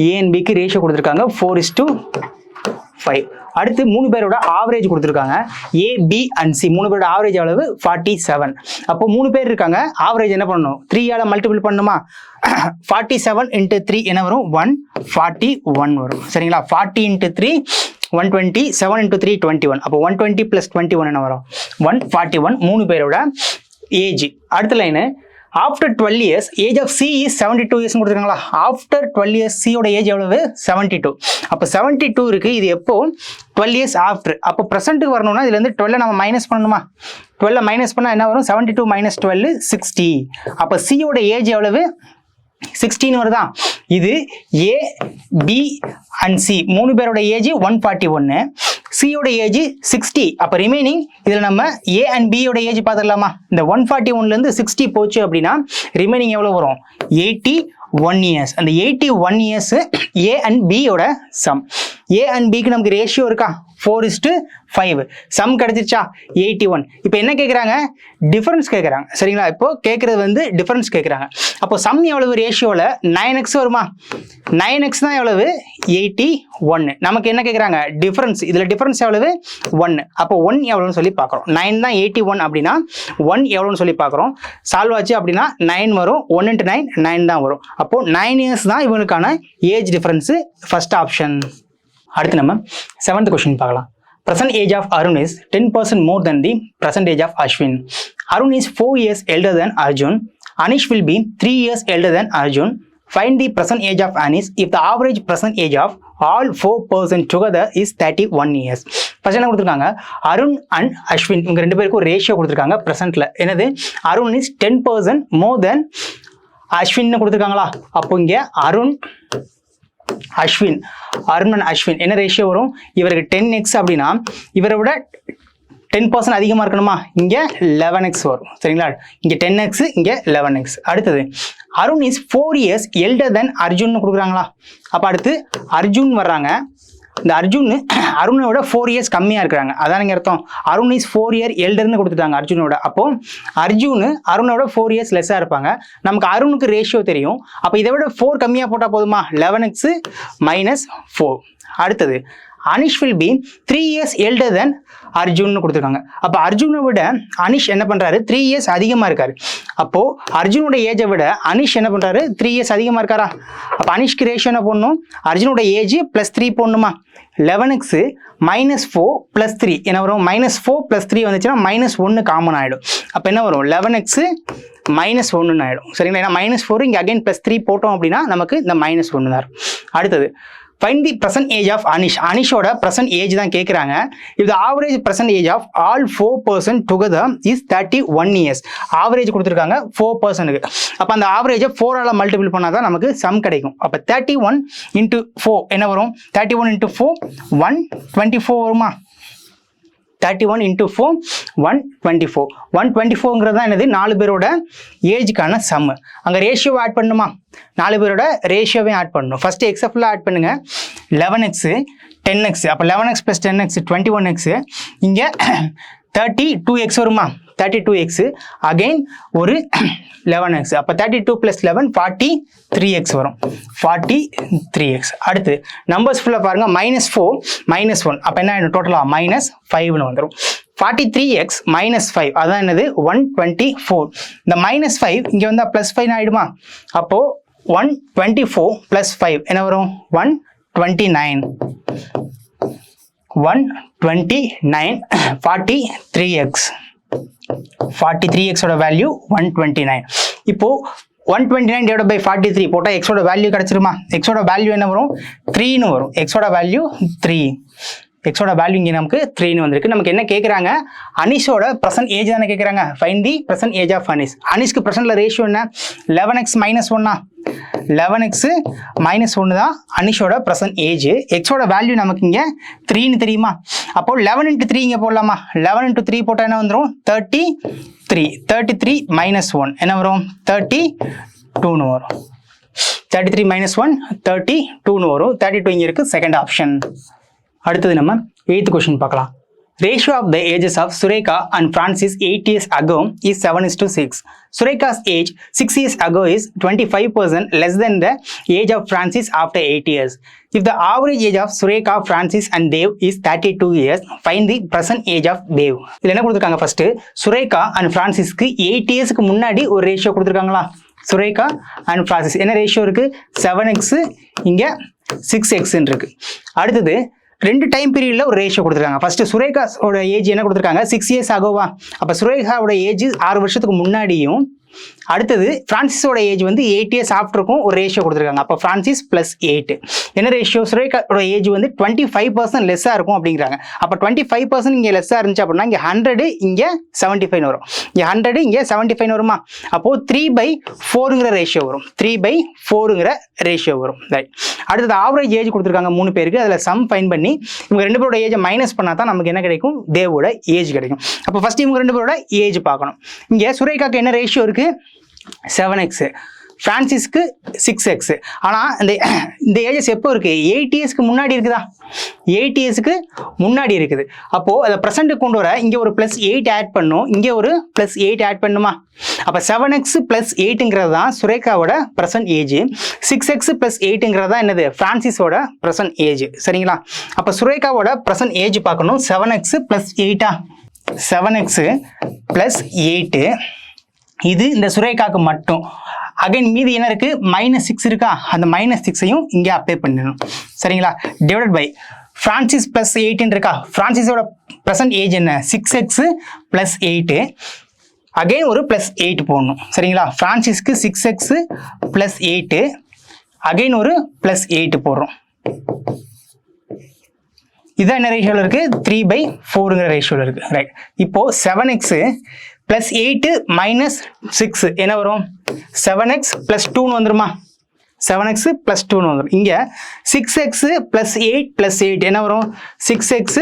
A and Bக்கு ratio கொடுத்துருக்காங்க 4:5. அடுத்து 3 பேரோட average கொடுத்துருக்காங்க. A, B and C 3 பேரோட ஆவரேஜ் எவ்வளவு 47. அப்போ 3 பேர் இருக்காங்க. ஆவரேஜ் என்ன பண்ணணும் 3ஆல மல்டிபிள் பண்ணணுமா. 47 × 3 என்ன வரும் 141 வரும். சரிங்களா. 40 × 3 120. 7 × 3 21. அப்போ 120 + 21 என்ன வரும் 141. 3 பேரோட ஏஜ். அடுத்த line after 12 years age of C is 72 years கொடுத்துருக்காங்களா. ஆஃப்டர் 12 years C-யோட ஏஜ் எவ்வளவு 72. அப்போ 72 இருக்கு. இது எப்போ 12 years ஆஃப்டர். அப்போ ப்ரெசென்ட்டுக்கு வரணும்னா இதுலேருந்து 12 நம்ம மைனஸ் பண்ணணுமா. 12 மைனஸ் பண்ணால் என்ன வரும் 72 - 12 60. அப்போ C-யோட ஏஜ் எவ்வளவு 16 வருதா. இது A, B and C 3 பேரோட ஏஜ் 141. C-யோட ஏஜ் 60. அப்போ ரிமைனிங் இதில் நம்ம A and B யோட ஏஜ் பார்த்துடலாமா. இந்த 141லேருந்து 60 போச்சு அப்படின்னா ரிமைனிங் எவ்வளோ வரும் 81 years. அந்த 81 years A and B யோட சம். A and Bக்கு நமக்கு ரேஷியோ இருக்கா 4:5. சம் கிடைச்சிருச்சா 81. இப்போ என்ன கேட்குறாங்க டிஃபரன்ஸ் கேட்குறாங்க. சரிங்களா. இப்போ கேட்குறது வந்து டிஃபரன்ஸ் கேட்குறாங்க. அப்போ சம் எவ்வளவு ரேஷியோவில் 9x வருமா. 9x தான் எவ்வளவு 81. நமக்கு என்ன கேட்குறாங்க டிஃபரன்ஸ். இதில் டிஃபரன்ஸ் எவ்வளவு 1. அப்போ 1 எவ்வளோன்னு சொல்லி பார்க்குறோம். 9 தான் 81 அப்படின்னா 1 எவ்வளோன்னு சொல்லி பார்க்குறோம். சால்வ் ஆச்சு அப்படின்னா 9 வரும். 1 × 9 9 தான் வரும். அப்போது 9 years தான் இவனுக்கான ஏஜ் டிஃபரன்ஸு. First option. அடுத்து நம்ம 7th கொஸ்டின் பார்க்கலாம். Present age of Arun is 10% more than the present age of Ashwin. Arun is 4 years elder than Arjun. Anish will be 3 years elder than Arjun. Find the present age of Anish if the average present age of all 4 persons together is 31 years. First என்ன கொடுத்துருக்காங்க Arun and Ashwin இவங்க 2 பேருக்கும் ratio கொடுத்துருக்காங்க. ப்ரெசென்ட்ல என்னது Arun is 10% more than Ashwin கொடுத்துருக்காங்களா. அப்போ இங்கே அருண் அஸ்வின் என்ன ரேஷியோ வரும் இவருக்கு 10x அப்படின்னா இவரை விட 10% அதிகமாக இருக்கணுமா. இங்கே 11x வரும். சரிங்களா. இங்கே 10x இங்கே 11x. அடுத்தது Arun is 4 years elder than Arjun கொடுக்குறாங்களா. அப்போ அடுத்து அர்ஜுன் வர்றாங்க. இந்த அருணோட 4 years கம்மியாக இருக்கிறாங்க. அதான் நீங்கள் அர்த்தம். அருண் இஸ் 4 year elderன்னு கொடுத்துட்டாங்க அர்ஜுனோட. அப்போ அருணோட 4 years லெஸ்ஸாக இருப்பாங்க. நமக்கு அருணுக்கு ரேஷியோ தெரியும். அப்போ இதை விட 4 கம்மியாக போட்டால் போதுமா 11x - 4. அடுத்தது Anish will be 3 years elder than அர்ஜுன்னு கொடுத்துருக்காங்க. அப்போ அர்ஜுனை விட அனிஷ் என்ன பண்ணுறாரு 3 years அதிகமாக இருக்காரு. அப்போது அர்ஜுனோட ஏஜை விட அனிஷ் என்ன பண்ணுறாரு 3 years அதிகமாக இருக்காரா? அப்போ அனிஷ்க்கு ரேஷியோ என்ன போடணும்? அர்ஜுனோட ஏஜ் +3 போடணுமா? 11x -4 + 3 என்ன வரும்? -4 + 3 வந்துச்சுன்னா -1 காமன் ஆகிடும். அப்போ என்ன வரும்? 11x -1 ஆகிடும். சரிங்களா? ஏன்னா -4 இங்கே அகைன் +3 போட்டோம் அப்படின்னா நமக்கு இந்த -1 தான். அடுத்தது find the present age of Anish. அனிஷோட present age தான் கேட்குறாங்க. if the average present age of all 4 person together is 31 years. Average கொடுத்துருக்காங்க 4%க்கு. அப்போ அந்த ஆவரேஜை 4ஆல் மல்டிபிள் பண்ணால் தான் நமக்கு சம் கிடைக்கும். அப்போ 31 × 4 என்ன வரும்? 31 × 4 124 வருமா? 31 × 4 124. 124ங்கிறது தான் என்னது? 4 பேரோட ஏஜுக்கான சம்மு. அங்கே ரேஷியோவை ஆட் பண்ணுமா? 4 பேரோட ரேஷியோவையும் ஆட் பண்ணணும். ஃபர்ஸ்ட் எக்ஸை ஃபுல்லாக ஆட் பண்ணுங்க. 11x 10x. அப்போ 11x + 10x 21x. இங்கே 32x வருமா? 32x அகைன் ஒரு 11x. அப்போ 32 + 11 43x வரும். 43x. அடுத்து நம்பர்ஸ் ஃபுல்லாக பாருங்க. -4 -1. அப்போ என்ன ஆகிடும்? டோட்டலாக -5ன்னு வந்துடும். 43x -5 அதான் என்னது? 124. இந்த -5 இங்கே வந்தால் +5 ஆகிடுமா? அப்போது 124 + 5 என்ன வரும்? 129. 129 43x. 43x ஓட வேல்யூ 129. இப்போ 129 / 43 போட்டால் எக்ஸோட வேல்யூ கிடச்சிருமா? எக்ஸோட வேல்யூ என்ன வரும்? 3ன்னு வரும். எக்ஸோட வேல்யூ 3. எக்ஸோட வேல்யூ இங்கே நமக்கு 3ன்னு வந்திருக்கு. நமக்கு என்ன கேட்குறாங்க? அனிஷோட ப்ரெசன்ட் ஏஜ் தானே கேட்குறாங்க. Find the present age of Anish. அனிஷ்க்கு ப்ரெசன்ட்ல ரேஷியோ என்ன? 11x -1. 11x -1 தான் அனிஷோட ப்ரெசன்ட் ஏஜ். எக்ஸோட வேல்யூ நமக்கு இங்கே 3ன்னு தெரியுமா? அப்போ 11 × 3 இங்கே போடலாமா? 11 × 3 போட்டால் என்ன வந்துடும்? 33. 33 -1 என்ன வரும்? 32ன்னு வரும். 33 -1 32ன்னு வரும். 32 இங்கே இருக்குது. Second option. அடுத்தது நம்ம 8th கொஸ்டின் பார்க்கலாம். Ratio of the ages of Surekha and Francis 8 years ago is 7:6. Surekha's age 6 years ago is 25% less than the age of Francis after 8 years. If the average age of Surekha, Francis and Dev is 32 years, find the present age of Dev. இதில் என்ன கொடுத்துருக்காங்க? First Surekha and ஃப்ரான்சிஸ்க்கு 8 இயர்ஸ்க்கு முன்னாடி ஒரு ratio கொடுத்துருக்காங்களா? Surekha and Francis என்ன ratio இருக்கு? 7x இங்கே 6x இருக்கு. அடுத்தது 2 டைம் பீரியட்ல ஒரு ரேஷியோ கொடுத்துருக்காங்க. ஃபர்ஸ்ட் சுரேகாவோட ஏஜ் என்ன கொடுத்துருக்காங்க? 6 இயர்ஸ் ஆகவா? அப்போ சுரேகாவோட ஏஜ் 6 வருஷத்துக்கு முன்னாடியும், அடுத்தது பிரான்சிஸோட ஏஜ் வந்து 8 இயர்ஸ் ஆஃப்டருக்கும் ஒரு ரேஷியோ கொடுத்துருக்காங்க. அப்போ பிரான்சிஸ் +8 என்ன ரேஷியோ? சுரேகாவோட ஏஜ் வந்து 25% லெஸ்ஸாக இருக்கும் அப்படிங்கிறாங்க. அப்போ 25% இங்கே லெஸ்ஸாக இருந்துச்சு அப்படின்னா இங்கே 100 இங்கே 75 வரும். இங்கே 100 இங்கே 75 வருமா? அப்போது 3/4ங்கிற ரேஷியோ வரும். 3/4ங்கிற ரேஷியோ வரும். ரைட். அடுத்தது ஆவரேஜ் ஏஜ் கொடுத்துருக்காங்க 3 பேருக்கு. அதில் சம் ஃபைன் பண்ணி இவங்க 2 பேரோட ஏஜை மைனஸ் பண்ணால் தான் நமக்கு என்ன கிடைக்கும்? தேவோட ஏஜ் கிடைக்கும். அப்போ ஃபர்ஸ்ட் இவங்க 2 பேரோட ஏஜ் பார்க்கணும். இங்கே சுரேகாக்கு என்ன ரேஷியோ இருக்கு? 7x. பிரான்சிஸ்க்கு 6x. ஆனால் இந்த ஏஜஸ் எப்போ இருக்கு? 8 இயர்ஸ்க்கு முன்னாடி இருக்குதா? 8 இயர்ஸ்க்கு முன்னாடி இருக்குது. அப்போது அதை ப்ரெசென்ட்டுக்கு கொண்டு வர இங்கே ஒரு +8 ஆட் பண்ணும், இங்கே ஒரு +8 ஆட் பண்ணுமா? அப்போ 7x +8ங்கிறது தான் சுரேகாவோட ப்ரெசன்ட் ஏஜ். 6x +8ங்கிறது தான் என்னது? பிரான்சிஸோட ப்ரெசன்ட் ஏஜ். சரிங்களா? அப்போ சுரேகாவோட ப்ரெசன்ட் ஏஜ் பார்க்கணும். 7x +8. 7x +8 இது இந்த சுரேகாக்கு மட்டும். அகைன் மீதி என்ன இருக்கு? -6 இருக்கா? அந்த -6ஐயும் இங்கே அப்ளை பண்ணிடணும். சரிங்களா? டிவைடட் பை பிரான்சிஸ் +8 இருக்கா? பிரான்சிஸோட ப்ரெசன்ட் ஏஜ் என்ன? 6x +8. அகைன் ஒரு +8 போடணும். சரிங்களா? பிரான்சிஸ்க்கு 6x +8 அகைன் ஒரு +8 போடுறோம். இதான் என்ன ரேஷியோவில் இருக்கு? 3/4ங்கிற ரேஷியோவில் இருக்கு. ரைட். இப்போ 7x +8 - 6 என்ன வரும்? 7x +2ன்னு வந்துருமா? 7x +2ன்னு வந்துடும். இங்கே 6x +8 +8 என்ன வரும்? 6x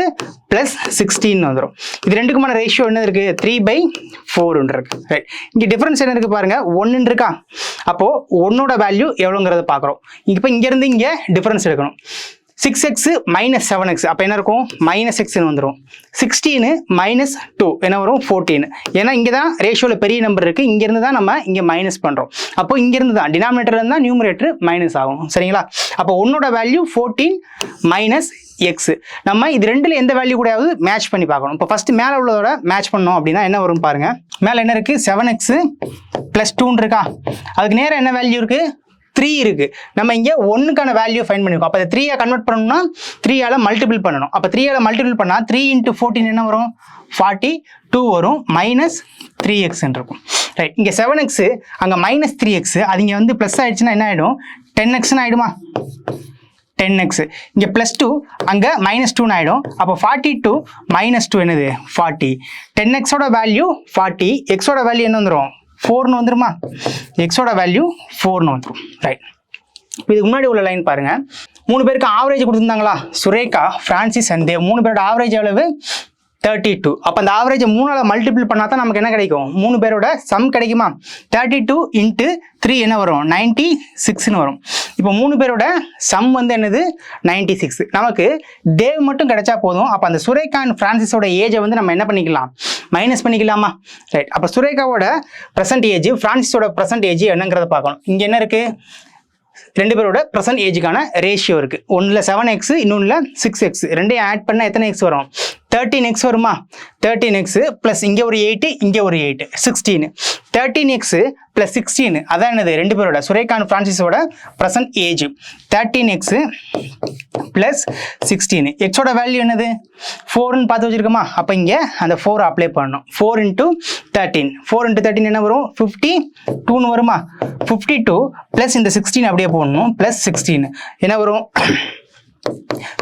+16 வந்துடும். இது ரெண்டுக்குமான ரேஷியோ என்ன இருக்கு? 3/4 இருக்கு. ரைட். இங்கே டிஃபரன்ஸ் என்ன இருக்கு பாருங்க? 1 இருக்கா? அப்போ 1ஓட வேல்யூ எவ்வளோங்கிறத பார்க்குறோம். இப்போ இங்கேருந்து இங்கே டிஃபரன்ஸ் எடுக்கணும். 6x - 7x அப்போ என்ன இருக்கும்? -xன்னு வந்துடும். 16 - 2 என்ன வரும்? 14. ஏன்னா இங்கே தான் ரேஷியோவில் பெரிய நம்பர் இருக்குது. இங்கேருந்து தான் நம்ம இங்கே மைனஸ் பண்ணுறோம். அப்போ இங்கேருந்து தான் டினாமினேட்டர் இருந்தால் நியூமரேட்டர் மைனஸ் ஆகும். சரிங்களா? அப்போ 1ஓட வேல்யூ 14 - எக்ஸ். நம்ம இது ரெண்டில் எந்த வேல்யூ கூடயாவது மேட்ச் பண்ணி பார்க்கணும். இப்போ ஃபஸ்ட்டு மேலே உள்ளதோட மேட்ச் பண்ணோம் அப்படின்னா என்ன வரும் பாருங்கள். மேலே என்ன இருக்குது, 7x + 2 இருக்கா, அதுக்கு நேரம் என்ன வேல்யூ இருக்குது, 3 இருக்குது. நம்ம இங்கே 1க்கான வேல்யூ ஃபைண்ட் பண்ணிருக்கோம். அப்போ 3 கன்வெர்ட் பண்ணணும்னா 3ஆல் மல்டிபிள் பண்ணணும். அப்போ 3ஆல் மல்டிபிள் பண்ணால் 3 × 14 என்ன வரும், 42 வரும், -3x இருக்கும். ரைட், இங்கே 7x அங்கே -3x, அது இங்கே வந்து ப்ளஸ் ஆகிடுச்சுன்னா என்ன ஆகிடும், 10xன்னு ஆகிடுமா, 10x. இங்கே +2 அங்கே -2 ஆகிடும். அப்போ 42 -2 என்னது 40. 10xோட வேல்யூ 40, எக்ஸோட வேல்யூ என்ன வந்துடும், 4ன்னு வந்துருமா, எக்ஸோட வேல்யூ 4ன்னு வந்துடும். ரைட், இதுக்கு முன்னாடி உள்ள லைன் பாருங்க. 3 பேருக்கு ஆவரேஜ் கொடுத்துருந்தாங்களா, சுரேகா, ஃப்ரான்சிஸ் அண்ட் தேவ். 3 பேரோட ஆவரேஜ் எவ்வளவு, 32. அப்போ அந்த ஆவரேஜை 3ஆல் மல்டிபிள் பண்ணால் தான் நமக்கு என்ன கிடைக்கும், 3 பேரோட சம் கிடைக்குமா. 32 × 3 என்ன வரும், 96ன்னு வரும். இப்போ 3 பேரோட சம் வந்து என்னது, 96. நமக்கு தேவ் மட்டும் கிடைச்சா போதும். அப்போ அந்த சுரேகா அண்ட் ஃப்ரான்சிஸோட ஏஜை வந்து நம்ம என்ன பண்ணிக்கலாம், மைனஸ் பண்ணிக்கலாமா. ரைட், அப்போ சுரேகாவோட ப்ரெசன்ட் ஏஜ், ஃப்ரான்சிஸோட ப்ரெசன்ட் ஏஜ் என்னங்கிறத பார்க்கணும். இங்கே என்ன இருக்குது, 2 பேரோட ப்ரெசன்ட் ஏஜுக்கான ரேஷியோ இருக்குது. ஒன்றில் 7x, இன்னொன்றில் 6x. ரெண்டையும் ஆட் பண்ணால் எத்தனை எக்ஸ் வரும், 13x வருமா. 13x ப்ளஸ் இங்கே ஒரு 8, இங்கே ஒரு 8, 16. 13x + 16 அதான் என்னது, 2 பேரோட சுரேகா அண்ட் ஃப்ரான்சிஸோட ப்ரெசன்ட் ஏஜ். 13x + 16. எக்ஸோட வேல்யூ என்னது, 4ன்னு பார்த்து வச்சுருக்கோமா. அப்போ இங்கே அந்த 4 அப்ளை பண்ணணும். 4 × 13, 4 × 13 என்ன வரும், 52ன்னு வருமா. 52 ப்ளஸ் இந்த 16 அப்படியே போடணும், +16 என்ன வரும்,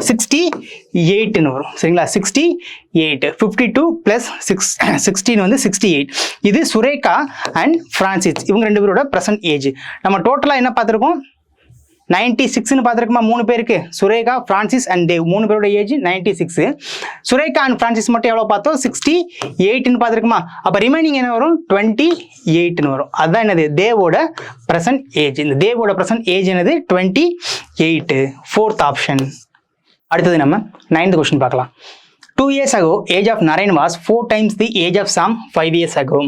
68ன்னு வரும். சரிங்களா, 68. 52 + 16 வந்து 68. இது சுரேகா அண்ட் ஃப்ரான்சிஸ், இவங்க 2 பேரோட ப்ரெசன்ட் ஏஜ். நம்ம டோட்டலாக என்ன பார்த்துருக்கோம், 96ன்னு பார்த்துருக்குமா 3 பேருக்கு, சுரேகா, ஃப்ரான்சிஸ் அண்ட் தேவ் 3 பேரோட ஏஜ் 96. சுரேகா அண்ட் ஃப்ரான்சிஸ் மட்டும் எவ்வளோ பார்த்தோம், 68ன்னு பார்த்துருக்குமா. அப்போ ரிமைனிங் என்ன வரும், 28ன்னு வரும். அதுதான் என்னது, தேவோட ப்ரெசன்ட் ஏஜ். இந்த தேவோட ப்ரெசன்ட் ஏஜ் என்னது, 28. 4th option. அடுத்தது நம்ம 9th கொஸ்டின் பார்க்கலாம். 2 years ago, age of Naren was 4 times the age of Sam 5 years ago.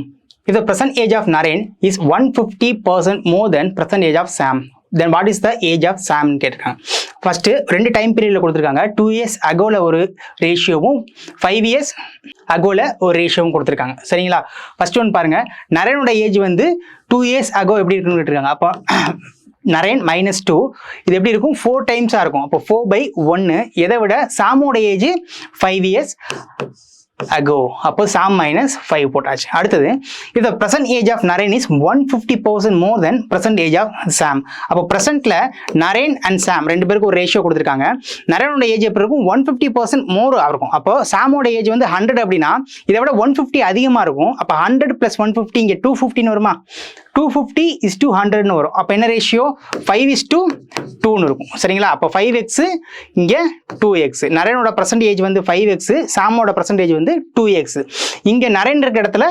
If the present age of Naren is 150% more than present age of Sam, then what is the age of Sam கேட்டிருக்காங்க. First 2 time பீரியட்ல கொடுத்துருக்காங்க. 2 years agoல ஒரு ரேஷியோவும் 5 years agoல ஒரு ரேஷியோவும் கொடுத்துருக்காங்க. சரிங்களா, first one பாருங்க. நரேனோட age வந்து 2 years ago எப்படி இருக்குன்னு கேட்டிருக்காங்க. அப்போ நரேன் -2 இது எப்படி இருக்கும், 4 டைம்ஸாக இருக்கும். அப்போ 4/1. எதை விட சாமோட ஏஜ் 5 years ago. அப்போ சாம் -5 போட்டாச்சு. அடுத்தது, if the present age of Naren is 150% more than present age of Sam. அப்போ ப்ரெசென்ட்ல நரேன் அண்ட் சாம் 2 பேருக்கு ஒரு ரேஷியோ கொடுத்துருக்காங்க. நரேனோட ஏஜ் எப்படி இருக்கும், 150% மோர் இருக்கும். அப்போ சாமோட ஏஜ் வந்து 100 அப்படின்னா இதை விட 150 அதிகமாக இருக்கும். அப்போ 100 + 150 இங்கே 250ன்னு வருமா. 250:100ன்னு வரும். அப்போ என்ன ரேஷியோ, 5:2ன்னு இருக்கும். சரிங்களா, அப்போ 5x இங்கே 2x. நரேனோட பர்சன்டேஜ் வந்து 5x, சாமோட பர்சன்டேஜ் வந்து 2x. இங்கே நரேன் இருக்கிற இடத்துல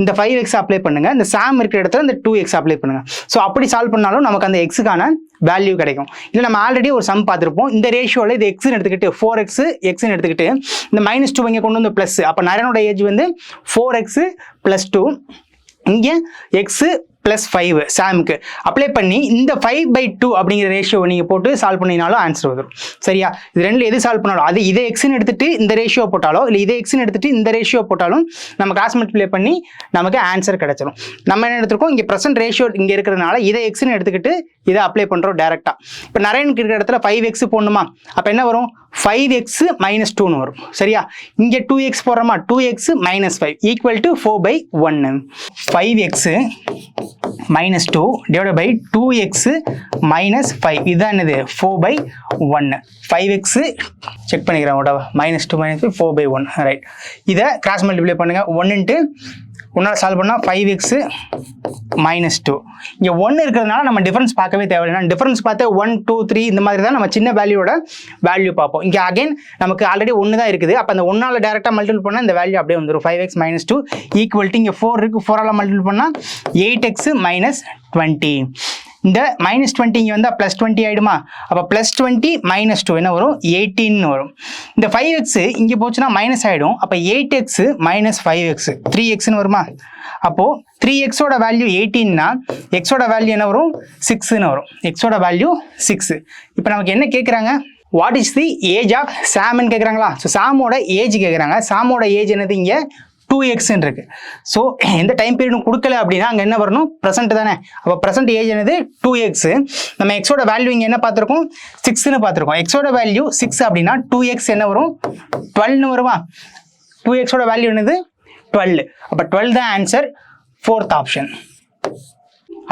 இந்த 5x அப்ளை பண்ணுங்க, இந்த சாம் இருக்கிற இடத்துல இந்த 2x அப்ளை பண்ணுங்க. ஸோ அப்படி சால்வ் பண்ணாலும் நமக்கு அந்த எக்ஸுக்கான வேல்யூ கிடைக்கும். இல்லை நம்ம ஆல்ரெடி ஒரு சம் பார்த்துருப்போம். இந்த ரேஷியோவில் இது எக்ஸ்ன்னு எடுத்துக்கிட்டு 4x எக்ஸ்ன்னு எடுத்துக்கிட்டு இந்த -2 இங்கே கொண்டு வந்து ப்ளஸ். அப்போ நரேனோட ஏஜ் வந்து 4x + 2, இங்கே எக்ஸு +5 சாமுக்கு அப்ளை பண்ணி இந்த 5/2 அப்படிங்கிற ரேஷியோவை நீங்கள் போட்டு சால்வ் பண்ணினாலும் ஆன்சர் வந்துடும். சரியா, இது ரெண்டில் எது சால்வ் பண்ணாலும், அது இதை எக்ஸ்ன்னு எடுத்துட்டு இந்த ரேஷியோ போட்டாலோ இல்லை இதை எக்ஸ்ன்னு எடுத்துட்டு இந்த ரேஷியோ போட்டாலும் நம்ம கிராஸ் மல்டிப்ளை பண்ணி நமக்கு ஆன்சர் கிடைச்சிடும். நம்ம என்ன எடுத்துருக்கோம், இங்கே ப்ரெசென்ட் ரேஷியோ இங்கே இருக்கிறதுனால இதை எக்ஸ்ன்னு எடுத்துக்கிட்டு இதை அப்ளை பண்ணுறோம் டேரெக்டாக. இப்போ நரேனுக்கு இருக்கிற இடத்துல 5x போடணுமா. அப்போ என்ன வரும், 5x -2ன்னு வரும். சரியா, இங்கே 2x போடுறோமா, 2x -5 = 4/1. 5x -2 / 2x -5 இதுதான் என்னது, 4/1. 5x செக் பண்ணிக்கிறேன், -2 -5 4/1. ரைட், இதை கிராஸ் மல்டிப்ளை பண்ணுங்க. 1 ஒன்றால் சால்வ் பண்ணால் 5x -2. இங்கே 1 இருக்கிறதுனால நம்ம டிஃபரன்ஸ் பார்க்கவே தேவையில்லை. டிஃபரன்ஸ் பார்த்தா 1 2 3 இந்த மாதிரி தான் நம்ம சின்ன வேல்யூட வேல்யூ பார்ப்போம். இங்கே அகைன் நமக்கு ஆல்ரெடி 1 தான் இருக்குது. அப்போ அந்த 1ஆல் டேரெக்டாக மல்டிபிள் பண்ணால் இந்த வேல்யூ அப்படியே வந்துடும். 5x -2 = இங்கே 4 இருக்குது, 4ஆல் மல்டிபிள் பண்ணால் 8x -20. இந்த -20 இங்கே வந்தால் +20 ஆகிடுமா. அப்போ +20 -2 என்ன வரும், 18ன்னு வரும். இந்த 5x இங்கே போச்சுன்னா மைனஸ் ஆகிடும். அப்போ 8x -5x 3xன்னு வருமா. அப்போது 3xோட வேல்யூ 18னா எக்ஸோட வேல்யூ என்ன வரும், 6ன்னு வரும். எக்ஸோட வேல்யூ 6. இப்போ நமக்கு என்ன கேட்குறாங்க, what is the age of சாம்னு கேட்குறாங்களா? ஸோ சாமோட ஏஜ் கேட்குறாங்க. சாமோட ஏஜ் என்னது இங்கே 2x இருக்கு. ஸோ எந்த டைம் பீரியடும் கொடுக்கல அப்படின்னா அங்கே என்ன வரணும்? ப்ரெசென்ட் தானே. அப்போ ப்ரெசென்ட் ஏஜ் என்னது 2x. நம்ம எக்ஸோட வேல்யூ இங்கே என்ன பார்த்துருக்கோம்? 6ன்னு பார்த்துருக்கோம். எக்ஸோட வேல்யூ 6 அப்படின்னா 2x என்ன வரும்? 12ன்னு வருமா? 2xோட வேல்யூ என்னது? 12. அப்போ 12 தான் ஆன்சர், 4th ஆப்ஷன்.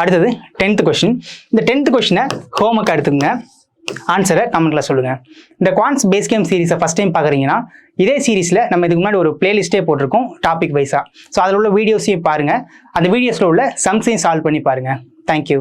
அடுத்தது 10th கொஸ்டின். இந்த 10th கொஸ்டினை ஹோம்ஒர்க் எடுத்துக்கோங்க. ஆன்சரை கமெண்ட்ல சொல்லுங்க. இந்த குவான்ஸ் பேஸ் கேம் சீரிஸை ஃபர்ஸ்ட் டைம் பார்க்குறீங்கன்னா இதே சீரிஸில் நம்ம இதுக்கு முன்னாடி ஒரு பிளேலிஸ்ட்டே போட்டிருக்கோம் டாபிக் வைஸாக. ஸோ அதில் உள்ள வீடியோஸையும் பாருங்கள். அந்த வீடியோஸில் உள்ள சம்ஸையும் சால்வ் பண்ணி பாருங்கள். தேங்க்யூ.